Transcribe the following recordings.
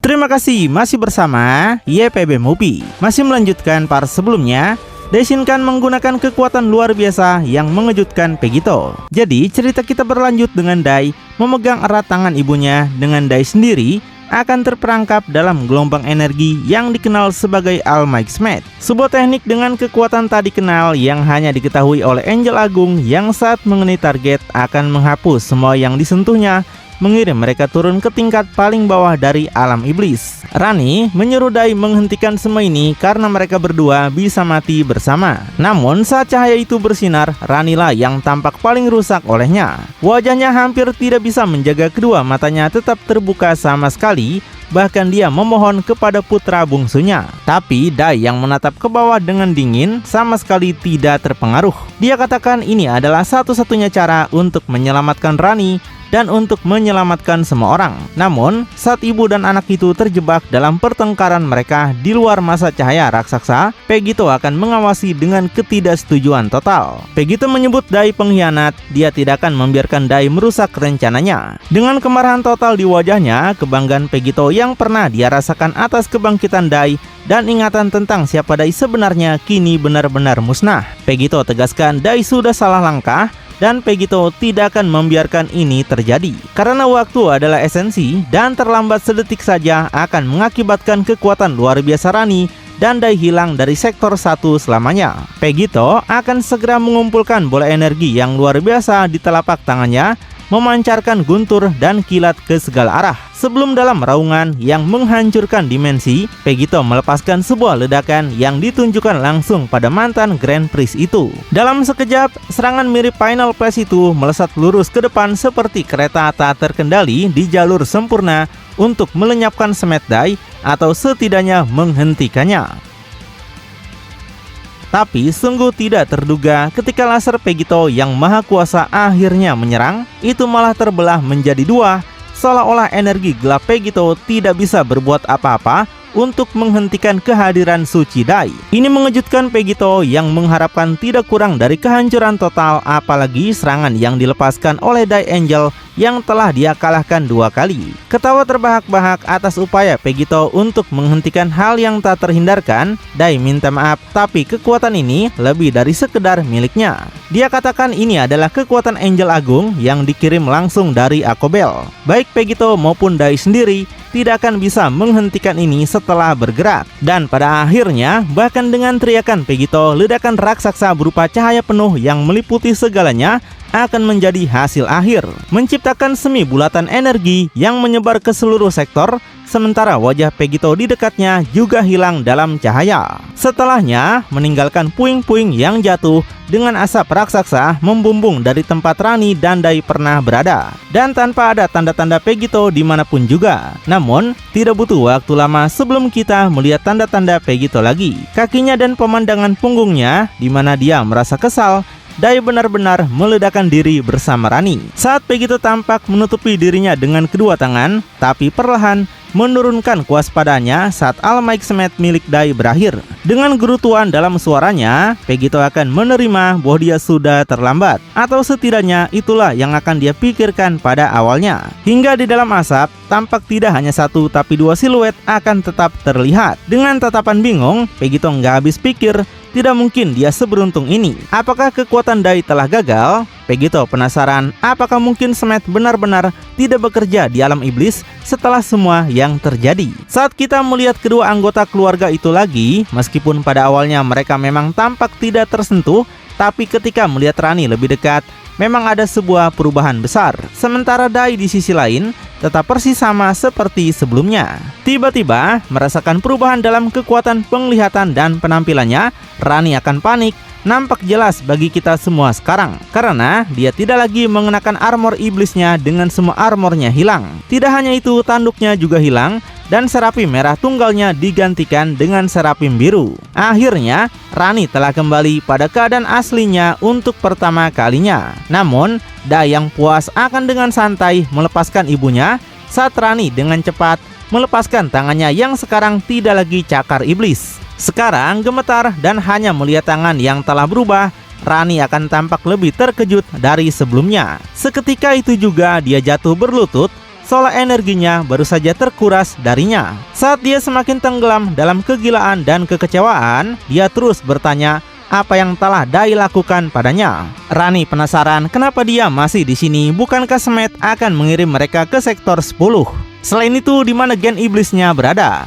Terima kasih masih bersama YPB Movie. Masih melanjutkan part sebelumnya, Daishinkan menggunakan kekuatan luar biasa yang mengejutkan Pegito. Jadi cerita kita berlanjut dengan Dai memegang erat tangan ibunya, dengan Dai sendiri akan terperangkap dalam gelombang energi yang dikenal sebagai All-Might Smash. Sebuah teknik dengan kekuatan tak dikenal yang hanya diketahui oleh Angel Agung yang saat mengenai target akan menghapus semua yang disentuhnya, mengirim mereka turun ke tingkat paling bawah dari alam iblis. Rani menyuruh Dai menghentikan semua ini karena mereka berdua bisa mati bersama. Namun saat cahaya itu bersinar, Rani lah yang tampak paling rusak olehnya. Wajahnya hampir tidak bisa menjaga kedua matanya tetap terbuka sama sekali. Bahkan dia memohon kepada putra bungsunya. Tapi Dai yang menatap ke bawah dengan dingin sama sekali tidak terpengaruh. Dia katakan ini adalah satu-satunya cara untuk menyelamatkan Rani dan untuk menyelamatkan semua orang. Namun, saat ibu dan anak itu terjebak dalam pertengkaran mereka di luar masa cahaya raksasa, Pegito akan mengawasi dengan ketidaksetujuan total. Pegito menyebut Dai pengkhianat. Dia tidak akan membiarkan Dai merusak rencananya. Dengan kemarahan total di wajahnya, kebanggaan Pegito yang pernah dia rasakan atas kebangkitan Dai dan ingatan tentang siapa Dai sebenarnya kini benar-benar musnah. Pegito tegaskan Dai sudah salah langkah, dan Pegito tidak akan membiarkan ini terjadi. Karena waktu adalah esensi dan terlambat sedetik saja akan mengakibatkan kekuatan luar biasa Rani dan Dai hilang dari sektor 1 selamanya. Pegito akan segera mengumpulkan bola energi yang luar biasa di telapak tangannya, memancarkan guntur dan kilat ke segala arah. Sebelum dalam raungan yang menghancurkan dimensi, Pegito melepaskan sebuah ledakan yang ditunjukkan langsung pada mantan Grand Prix itu. Dalam sekejap, serangan mirip Final Flash itu melesat lurus ke depan seperti kereta tak terkendali di jalur sempurna untuk melenyapkan Smash Dai atau setidaknya menghentikannya. Tapi sungguh tidak terduga ketika laser Pegito yang maha kuasa akhirnya menyerang, itu malah terbelah menjadi dua, seolah-olah energi gelap Pegito tidak bisa berbuat apa-apa untuk menghentikan kehadiran suci Dai. Ini mengejutkan Pegito yang mengharapkan tidak kurang dari kehancuran total, apalagi serangan yang dilepaskan oleh Dai Angel yang telah dia kalahkan 2 kali. Ketawa terbahak-bahak atas upaya Pegito untuk menghentikan hal yang tak terhindarkan, Dai minta maaf, tapi kekuatan ini lebih dari sekedar miliknya. Dia katakan ini adalah kekuatan Angel Agung yang dikirim langsung dari Akobel. Baik Pegito maupun Dai sendiri tidak akan bisa menghentikan ini setelah bergerak. Dan pada akhirnya, bahkan dengan teriakan Pegito, ledakan raksasa berupa cahaya penuh yang meliputi segalanya akan menjadi hasil akhir, menciptakan semi bulatan energi yang menyebar ke seluruh sektor, sementara wajah Pegito di dekatnya juga hilang dalam cahaya. Setelahnya, meninggalkan puing-puing yang jatuh dengan asap raksasa membumbung dari tempat Rani dan Dai pernah berada, dan tanpa ada tanda-tanda Pegito dimanapun juga. Namun, tidak butuh waktu lama sebelum kita melihat tanda-tanda Pegito lagi. Kakinya dan pemandangan punggungnya, di mana dia merasa kesal, Dai benar-benar meledakkan diri bersama Rani. Saat Pegito tampak menutupi dirinya dengan kedua tangan, tapi perlahan menurunkan kewaspadanya saat All-Might Smash milik Dai berakhir. Dengan gerutuan dalam suaranya, Pegito akan menerima bahwa dia sudah terlambat, atau setidaknya itulah yang akan dia pikirkan pada awalnya. Hingga di dalam asap, tampak tidak hanya satu tapi 2 siluet akan tetap terlihat. Dengan tatapan bingung, Pegito nggak habis pikir, tidak mungkin dia seberuntung ini. Apakah kekuatan Dai telah gagal? Pegito penasaran, apakah mungkin Smash benar-benar tidak bekerja di alam iblis setelah semua yang terjadi. Saat kita melihat kedua anggota keluarga itu lagi, meskipun pada awalnya mereka memang tampak tidak tersentuh, tapi ketika melihat Rani lebih dekat, memang ada sebuah perubahan besar. Sementara Dai di sisi lain tetap persis sama seperti sebelumnya. Tiba-tiba merasakan perubahan dalam kekuatan penglihatan dan penampilannya, Rani akan panik. Nampak jelas bagi kita semua sekarang, karena dia tidak lagi mengenakan armor iblisnya dengan semua armornya hilang. Tidak hanya itu, tanduknya juga hilang dan serapim merah tunggalnya digantikan dengan serapim biru. Akhirnya, Rani telah kembali pada keadaan aslinya untuk pertama kalinya. Namun, Dai yang puas akan dengan santai melepaskan ibunya saat Rani dengan cepat melepaskan tangannya yang sekarang tidak lagi cakar iblis. Sekarang gemetar dan hanya melihat tangan yang telah berubah, Rani akan tampak lebih terkejut dari sebelumnya. Seketika itu juga dia jatuh berlutut seolah energinya baru saja terkuras darinya. Saat dia semakin tenggelam dalam kegilaan dan kekecewaan, dia terus bertanya apa yang telah Dai lakukan padanya. Rani penasaran kenapa dia masih di sini, bukankah Smet akan mengirim mereka ke sektor 10? Selain itu, di mana gen iblisnya berada?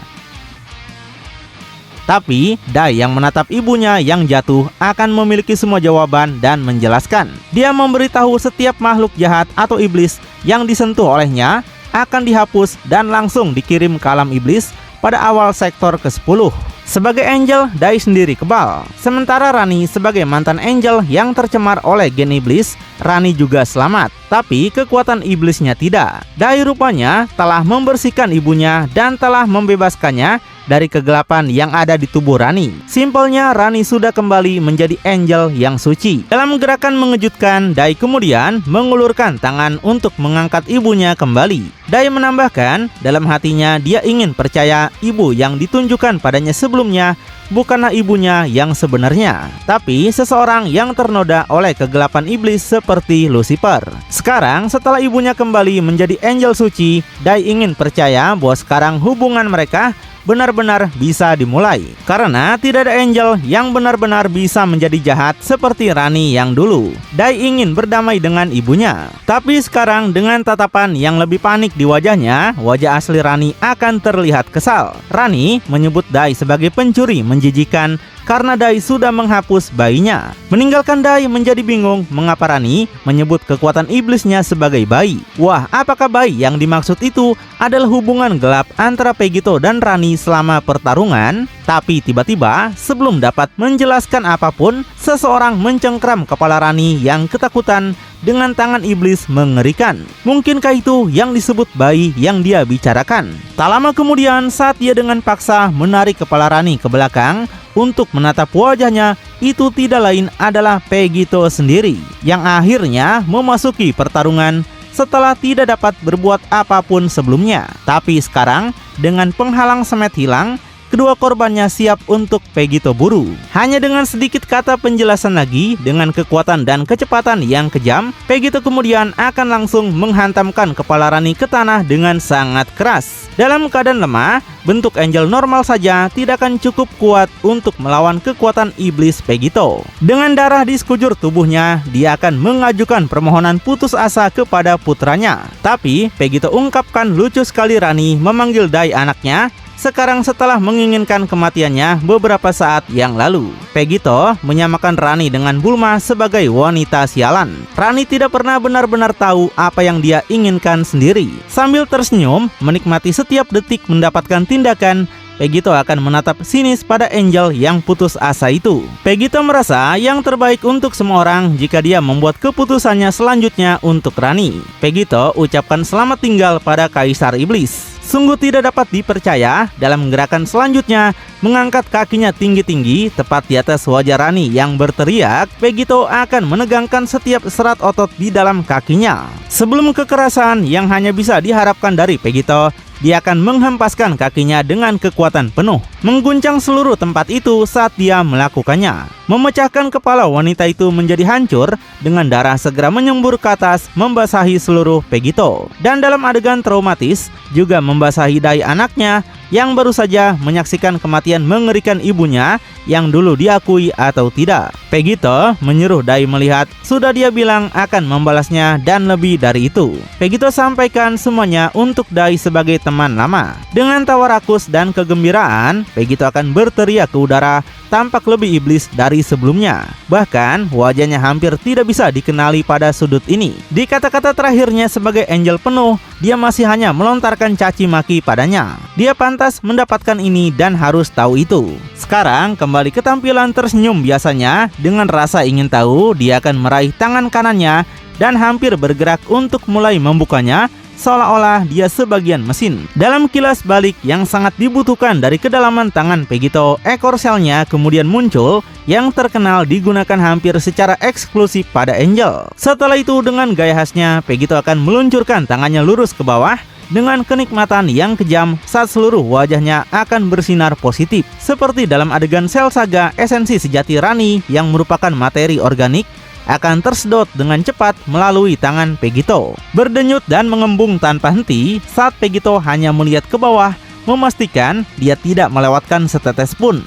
Tapi, Dai yang menatap ibunya yang jatuh akan memiliki semua jawaban dan menjelaskan. Dia memberitahu setiap makhluk jahat atau iblis yang disentuh olehnya akan dihapus dan langsung dikirim ke alam iblis pada awal sektor ke-10. Sebagai angel, Dai sendiri kebal. Sementara Rani sebagai mantan angel yang tercemar oleh gen iblis, Rani juga selamat. Tapi kekuatan iblisnya tidak. Dai rupanya telah membersihkan ibunya dan telah membebaskannya dari kegelapan yang ada di tubuh Rani. Simpelnya, Rani sudah kembali menjadi angel yang suci. Dalam gerakan mengejutkan, Dai kemudian mengulurkan tangan untuk mengangkat ibunya kembali. Dai menambahkan, dalam hatinya dia ingin percaya ibu yang ditunjukkan padanya sebelumnya bukanlah ibunya yang sebenarnya, tapi seseorang yang ternoda oleh kegelapan iblis seperti Lucifer. Sekarang, setelah ibunya kembali menjadi angel suci, Dai ingin percaya bahwa sekarang hubungan mereka benar-benar bisa dimulai. Karena tidak ada angel yang benar-benar bisa menjadi jahat seperti Rani yang dulu. Dai ingin berdamai dengan ibunya. Tapi sekarang dengan tatapan yang lebih panik di wajahnya, wajah asli Rani akan terlihat kesal. Rani menyebut Dai sebagai pencuri menjijikan karena Dai sudah menghapus bayinya. Meninggalkan Dai menjadi bingung mengapa Rani menyebut kekuatan iblisnya sebagai bayi. Wah, apakah bayi yang dimaksud itu adalah hubungan gelap antara Pegito dan Rani selama pertarungan? Tapi tiba-tiba, sebelum dapat menjelaskan apapun, seseorang mencengkram kepala Rani yang ketakutan dengan tangan iblis mengerikan. Mungkinkah itu yang disebut bayi yang dia bicarakan? Tak lama kemudian, saat dia dengan paksa menarik kepala Rani ke belakang untuk menatap wajahnya, itu tidak lain adalah Pegito sendiri yang akhirnya memasuki pertarungan setelah tidak dapat berbuat apapun sebelumnya. Tapi sekarang, dengan penghalang Smet hilang, kedua korbannya siap untuk Pegito buru. Hanya dengan sedikit kata penjelasan lagi, dengan kekuatan dan kecepatan yang kejam, Pegito kemudian akan langsung menghantamkan kepala Rani ke tanah dengan sangat keras. Dalam keadaan lemah, bentuk angel normal saja tidak akan cukup kuat untuk melawan kekuatan iblis Pegito. Dengan darah di sekujur tubuhnya, dia akan mengajukan permohonan putus asa kepada putranya. Tapi Pegito ungkapkan lucu sekali Rani memanggil Dai anaknya sekarang setelah menginginkan kematiannya beberapa saat yang lalu. Pegito menyamakan Rani dengan Bulma sebagai wanita sialan. Rani tidak pernah benar-benar tahu apa yang dia inginkan sendiri. Sambil tersenyum menikmati setiap detik mendapatkan tindakan, Pegito akan menatap sinis pada angel yang putus asa itu. Pegito merasa yang terbaik untuk semua orang jika dia membuat keputusannya selanjutnya untuk Rani. Pegito ucapkan selamat tinggal pada Kaisar Iblis. Sungguh tidak dapat dipercaya, dalam gerakan selanjutnya mengangkat kakinya tinggi-tinggi tepat di atas wajah Rani yang berteriak, Pegito akan menegangkan setiap serat otot di dalam kakinya. Sebelum kekerasan yang hanya bisa diharapkan dari Pegito, dia akan menghempaskan kakinya dengan kekuatan penuh, mengguncang seluruh tempat itu saat dia melakukannya. Memecahkan kepala wanita itu menjadi hancur dengan darah segera menyembur ke atas membasahi seluruh Pegito. Dan dalam adegan traumatis juga membasahi Dai anaknya yang baru saja menyaksikan kematian mengerikan ibunya yang dulu diakui atau tidak. Pegito menyuruh Dai melihat, sudah dia bilang akan membalasnya dan lebih dari itu. Pegito sampaikan semuanya untuk Dai sebagai teman lama. Dengan tawa rakus dan kegembiraan, Pegito akan berteriak ke udara tampak lebih iblis dari sebelumnya. Bahkan wajahnya hampir tidak bisa dikenali pada sudut ini. Di kata-kata terakhirnya sebagai angel penuh, dia masih hanya melontarkan caci maki padanya. Dia pantas mendapatkan ini dan harus tahu itu. Sekarang kembali ke tampilan tersenyum biasanya. Dengan rasa ingin tahu, dia akan meraih tangan kanannya dan hampir bergerak untuk mulai membukanya, seolah-olah dia sebagian mesin. Dalam kilas balik yang sangat dibutuhkan dari kedalaman tangan Pegito, ekor selnya kemudian muncul yang terkenal digunakan hampir secara eksklusif pada angel. Setelah itu dengan gaya khasnya, Pegito akan meluncurkan tangannya lurus ke bawah dengan kenikmatan yang kejam saat seluruh wajahnya akan bersinar positif. Seperti dalam adegan sel saga esensi sejati Rani yang merupakan materi organik, akan tersedot dengan cepat melalui tangan Pegito. Berdenyut dan mengembung tanpa henti saat Pegito hanya melihat ke bawah, memastikan dia tidak melewatkan setetes pun.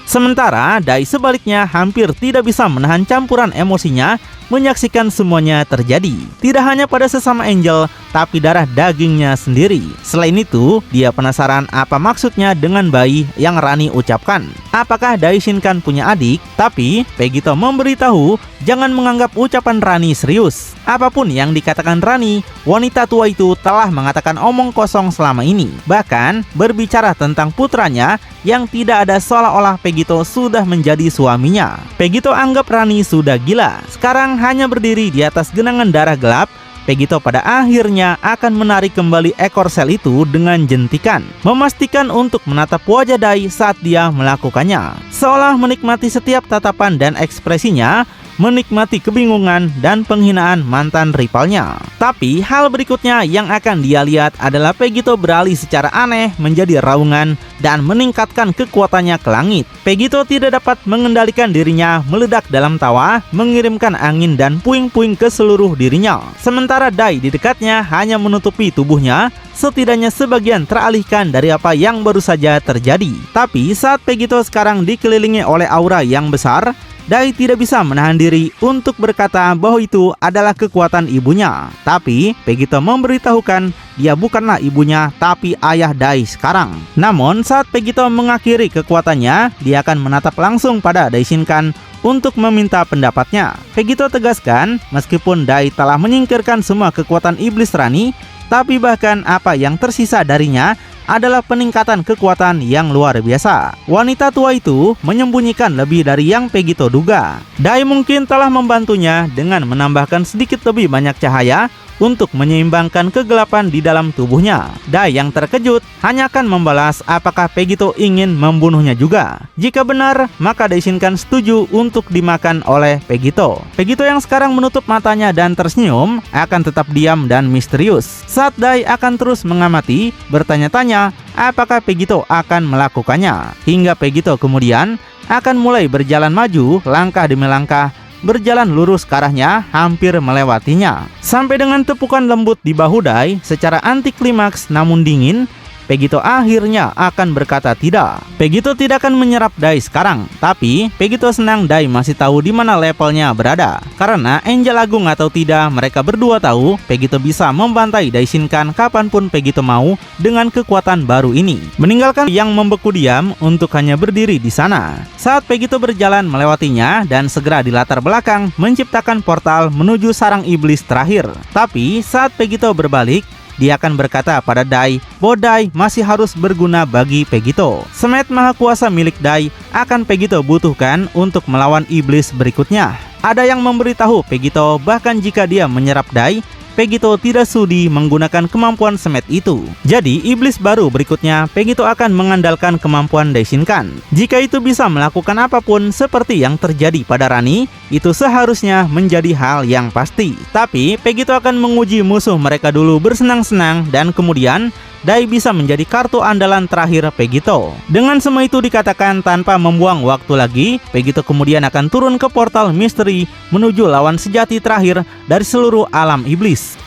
Sementara Dai sebaliknya hampir tidak bisa menahan campuran emosinya menyaksikan semuanya terjadi. Tidak hanya pada sesama Angel, tapi darah dagingnya sendiri. Selain itu, dia penasaran apa maksudnya dengan bayi yang Rani ucapkan. Apakah Dai Shinkan punya adik? Tapi Pegito memberitahu jangan menganggap ucapan Rani serius. Apapun yang dikatakan Rani, wanita tua itu telah mengatakan omong kosong selama ini. Bahkan berbicara tentang putranya yang tidak ada, seolah-olah Pegito sudah menjadi suaminya. Pegito anggap Rani sudah gila. Sekarang hanya berdiri di atas genangan darah gelap, Pegito pada akhirnya akan menarik kembali ekor sel itu dengan jentikan, memastikan untuk menatap wajah Dai saat dia melakukannya. Seolah menikmati setiap tatapan dan ekspresinya, menikmati kebingungan dan penghinaan mantan rivalnya. Tapi hal berikutnya yang akan dia lihat adalah Pegito beralih secara aneh menjadi raungan dan meningkatkan kekuatannya ke langit. Pegito tidak dapat mengendalikan dirinya, meledak dalam tawa, mengirimkan angin dan puing-puing ke seluruh dirinya. Sementara Dai di dekatnya hanya menutupi tubuhnya, setidaknya sebagian teralihkan dari apa yang baru saja terjadi. Tapi saat Pegito sekarang dikelilingi oleh aura yang besar, Dai tidak bisa menahan diri untuk berkata bahwa itu adalah kekuatan ibunya. Tapi Pegito memberitahukan dia bukanlah ibunya, tapi ayah Dai sekarang. Namun saat Pegito mengakhiri kekuatannya, dia akan menatap langsung pada Dai Shinkan untuk meminta pendapatnya. Pegito tegaskan, meskipun Dai telah menyingkirkan semua kekuatan iblis Rani, tapi bahkan apa yang tersisa darinya adalah peningkatan kekuatan yang luar biasa. Wanita tua itu menyembunyikan lebih dari yang Pegito duga. Dai mungkin telah membantunya dengan menambahkan sedikit lebih banyak cahaya untuk menyeimbangkan kegelapan di dalam tubuhnya. Dai yang terkejut hanya akan membalas apakah Pegito ingin membunuhnya juga. Jika benar, maka Dai Shinkan setuju untuk dimakan oleh Pegito. Pegito yang sekarang menutup matanya dan tersenyum akan tetap diam dan misterius. Saat Dai akan terus mengamati, bertanya-tanya apakah Pegito akan melakukannya. Hingga Pegito kemudian akan mulai berjalan maju langkah demi langkah, berjalan lurus ke arahnya, hampir melewatinya. Sampai dengan tepukan lembut di bahu Dai secara anti klimaks namun dingin, Pegito akhirnya akan berkata tidak. Pegito tidak akan menyerap Dai sekarang, tapi Pegito senang Dai masih tahu di mana levelnya berada. Karena Angel Agung atau tidak, mereka berdua tahu Pegito bisa membantai Dai Shinkan kapanpun Pegito mau dengan kekuatan baru ini. Meninggalkan yang membeku diam untuk hanya berdiri di sana. Saat Pegito berjalan melewatinya dan segera di latar belakang menciptakan portal menuju sarang iblis terakhir. Tapi saat Pegito berbalik, dia akan berkata pada Dai bahwa Dai masih harus berguna bagi Pegito. Semet maha kuasa milik Dai akan Pegito butuhkan untuk melawan iblis berikutnya. Ada yang memberitahu Pegito bahkan jika dia menyerap Dai, Pegito tidak sudi menggunakan kemampuan semet itu. Jadi iblis baru berikutnya Pegito akan mengandalkan kemampuan Dai Shinkan. Jika itu bisa melakukan apapun seperti yang terjadi pada Rani, itu seharusnya menjadi hal yang pasti. Tapi Pegito akan menguji musuh mereka dulu bersenang-senang dan kemudian Dai bisa menjadi kartu andalan terakhir Pegito. Dengan semua itu dikatakan tanpa membuang waktu lagi, Pegito kemudian akan turun ke portal misteri menuju lawan sejati terakhir dari seluruh alam iblis.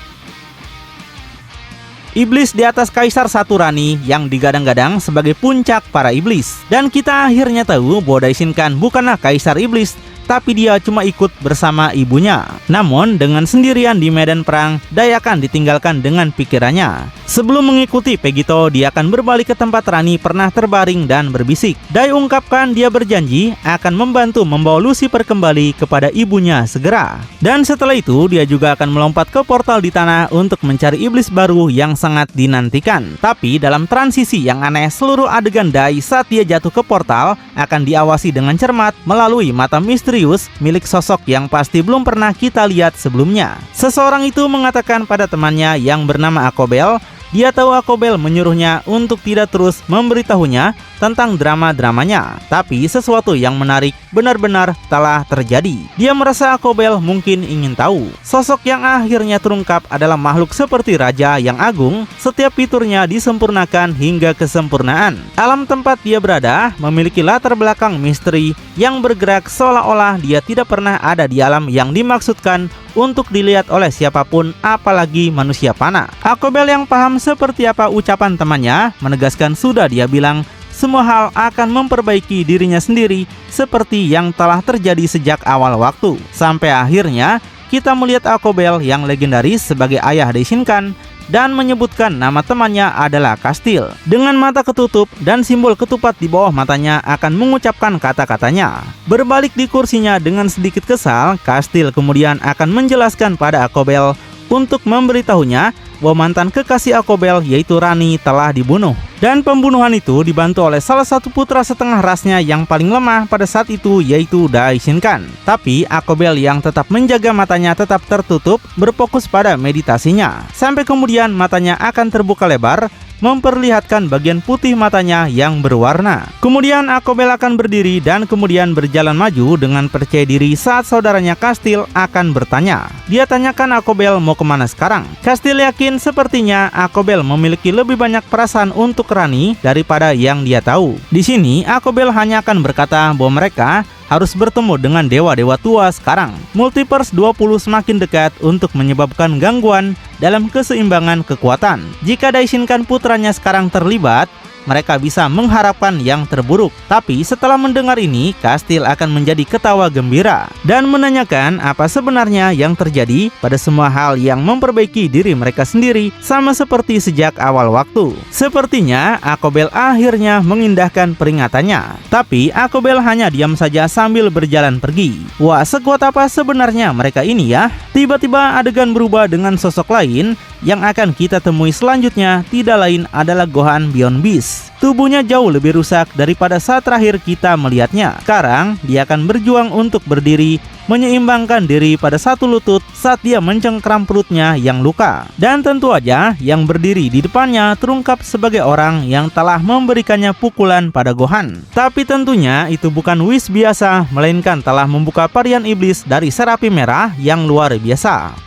Iblis di atas Kaisar Satu Rani yang digadang-gadang sebagai puncak para iblis. Dan kita akhirnya tahu bahwa Dai Shinkan bukanlah Kaisar Iblis, tapi dia cuma ikut bersama ibunya. Namun dengan sendirian di medan perang, Dai akan ditinggalkan dengan pikirannya. Sebelum mengikuti Pegito, dia akan berbalik ke tempat Rani pernah terbaring dan berbisik. Dai ungkapkan dia berjanji akan membantu membawa Lucifer kembali kepada ibunya segera. Dan setelah itu dia juga akan melompat ke portal di tanah untuk mencari iblis baru yang sangat dinantikan. Tapi dalam transisi yang aneh, seluruh adegan Dai saat dia jatuh ke portal akan diawasi dengan cermat melalui mata misterius milik sosok yang pasti belum pernah kita lihat sebelumnya. Seseorang itu mengatakan pada temannya yang bernama Akobel Dia tahu Akobel menyuruhnya untuk tidak terus memberitahunya tentang drama-dramanya, tapi sesuatu yang menarik benar-benar telah terjadi. Dia merasa Akobel mungkin ingin tahu. Sosok yang akhirnya terungkap adalah makhluk seperti raja yang agung, setiap fiturnya disempurnakan hingga kesempurnaan. Alam tempat dia berada memiliki latar belakang misteri yang bergerak seolah-olah dia tidak pernah ada di alam yang dimaksudkan untuk dilihat oleh siapapun, apalagi manusia panah. Akobel yang paham seperti apa ucapan temannya menegaskan sudah dia bilang semua hal akan memperbaiki dirinya sendiri seperti yang telah terjadi sejak awal waktu. Sampai akhirnya kita melihat Akobel yang legendaris sebagai ayah Daishinkan dan menyebutkan nama temannya adalah Kastil. Dengan mata ketutup dan simbol ketupat di bawah matanya akan mengucapkan kata-katanya. Berbalik di kursinya dengan sedikit kesal, Kastil kemudian akan menjelaskan pada Akobel untuk memberitahunya bahwa mantan kekasih Akobel yaitu Rani telah dibunuh. Dan pembunuhan itu dibantu oleh salah satu putra setengah rasnya yang paling lemah pada saat itu yaitu Daishinkan. Tapi Akobel yang tetap menjaga matanya tetap tertutup berfokus pada meditasinya. Sampai kemudian matanya akan terbuka lebar memperlihatkan bagian putih matanya yang berwarna. Kemudian Akobel akan berdiri dan kemudian berjalan maju dengan percaya diri saat saudaranya Kastil akan bertanya. Dia tanyakan Akobel mau kemana sekarang. Kastil yakin sepertinya Akobel memiliki lebih banyak perasaan untuk Rani daripada yang dia tahu. Di sini Akobel hanya akan berkata bahwa mereka harus bertemu dengan dewa-dewa tua sekarang. Multiverse 20 semakin dekat untuk menyebabkan gangguan dalam keseimbangan kekuatan. Jika Daishinkan putranya sekarang terlibat, mereka bisa mengharapkan yang terburuk. Tapi setelah mendengar ini, Kastil akan menjadi ketawa gembira dan menanyakan apa sebenarnya yang terjadi pada semua hal yang memperbaiki diri mereka sendiri, sama seperti sejak awal waktu. Sepertinya Akobel akhirnya mengindahkan peringatannya, tapi Akobel hanya diam saja sambil berjalan pergi. Wah, sekuat apa sebenarnya mereka ini ya? Tiba-tiba adegan berubah dengan sosok lain yang akan kita temui selanjutnya tidak lain adalah Gohan Beyond Beast. Tubuhnya jauh lebih rusak daripada saat terakhir kita melihatnya. Sekarang dia akan berjuang untuk berdiri, menyeimbangkan diri pada satu lutut saat dia mencengkram perutnya yang luka. Dan tentu aja yang berdiri di depannya terungkap sebagai orang yang telah memberikannya pukulan pada Gohan. Tapi tentunya itu bukan Whis biasa, melainkan telah membuka varian iblis dari Serapi Merah yang luar biasa.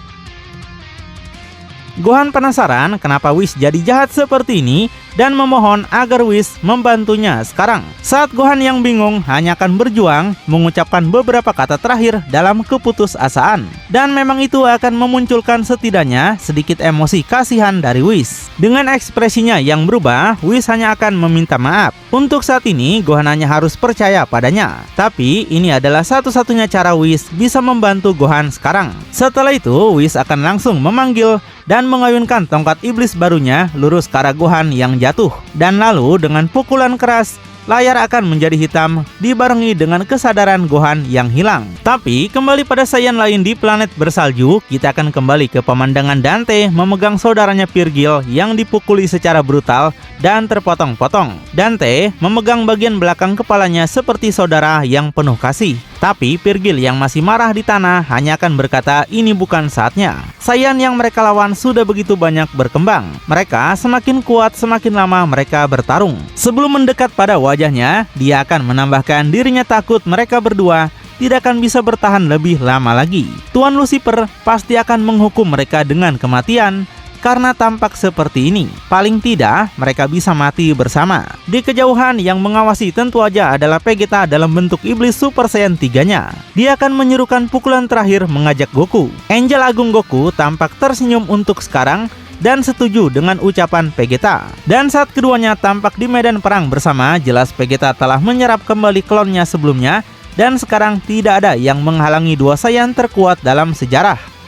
Gohan penasaran kenapa Whis jadi jahat seperti ini dan memohon agar Whis membantunya sekarang. Saat Gohan yang bingung hanya akan berjuang mengucapkan beberapa kata terakhir dalam keputusasaan. Dan memang itu akan memunculkan setidaknya sedikit emosi kasihan dari Whis. Dengan ekspresinya yang berubah, Whis hanya akan meminta maaf. Untuk saat ini Gohan hanya harus percaya padanya. Tapi ini adalah satu-satunya cara Whis bisa membantu Gohan sekarang. Setelah itu Whis akan langsung memanggil dan mengayunkan tongkat iblis barunya lurus ke arah Gohan yang jatuh. Dan lalu dengan pukulan keras, layar akan menjadi hitam dibarengi dengan kesadaran Gohan yang hilang. Tapi kembali pada Saiyan lain di planet bersalju, kita akan kembali ke pemandangan Dante memegang saudaranya Virgil yang dipukuli secara brutal dan terpotong-potong. Dante memegang bagian belakang kepalanya seperti saudara yang penuh kasih. Tapi Virgil yang masih marah di tanah hanya akan berkata ini bukan saatnya. Saiyan yang mereka lawan sudah begitu banyak berkembang. Mereka semakin kuat semakin lama mereka bertarung. Sebelum mendekat pada wajahnya, dia akan menambahkan dirinya takut mereka berdua tidak akan bisa bertahan lebih lama lagi. Tuan Lucifer pasti akan menghukum mereka dengan kematian. Karena tampak seperti ini, paling tidak mereka bisa mati bersama. Di kejauhan yang mengawasi tentu aja adalah Vegeta dalam bentuk iblis Super Saiyan 3-nya. Dia akan menyerukan pukulan terakhir mengajak Goku. Angel Agung Goku tampak tersenyum untuk sekarang dan setuju dengan ucapan Vegeta. Dan saat keduanya tampak di medan perang bersama, jelas Vegeta telah menyerap kembali klonnya sebelumnya dan sekarang tidak ada yang menghalangi dua Saiyan terkuat dalam sejarah.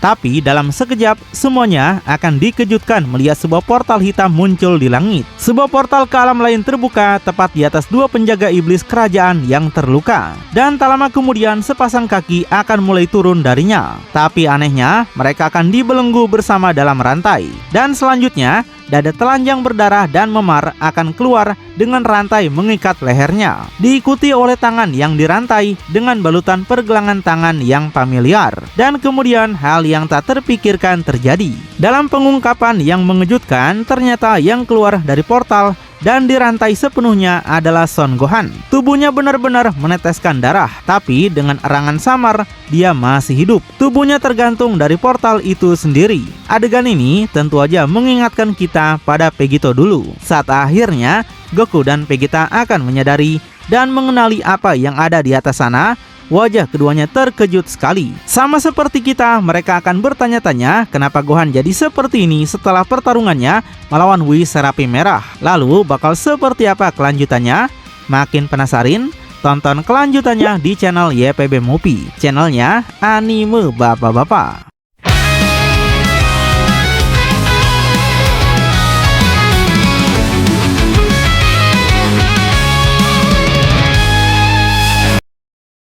Tapi dalam sekejap, semuanya akan dikejutkan melihat sebuah portal hitam muncul di langit. Sebuah portal ke alam lain terbuka tepat di atas dua penjaga iblis kerajaan yang terluka. Dan tak lama kemudian sepasang kaki akan mulai turun darinya. Tapi anehnya, mereka akan dibelenggu bersama dalam rantai. Dan selanjutnya, dada telanjang berdarah dan memar akan keluar dengan rantai mengikat lehernya, diikuti oleh tangan yang dirantai dengan balutan pergelangan tangan yang familiar. Dan kemudian hal yang tak terpikirkan terjadi. Dalam pengungkapan yang mengejutkan, ternyata yang keluar dari portal dan dirantai sepenuhnya adalah Son Gohan. Tubuhnya benar-benar meneteskan darah, tapi dengan erangan samar dia masih hidup. Tubuhnya tergantung dari portal itu sendiri. Adegan ini tentu aja mengingatkan kita pada Vegito dulu, saat akhirnya Goku dan Vegeta akan menyadari dan mengenali apa yang ada di atas sana. Wajah keduanya terkejut sekali. Sama seperti kita, mereka akan bertanya-tanya kenapa Gohan jadi seperti ini setelah pertarungannya melawan Whis Serapi Merah. Lalu bakal seperti apa kelanjutannya? Makin penasaran? Tonton kelanjutannya di channel YPB Movie, channelnya Anime Bapak-Bapak.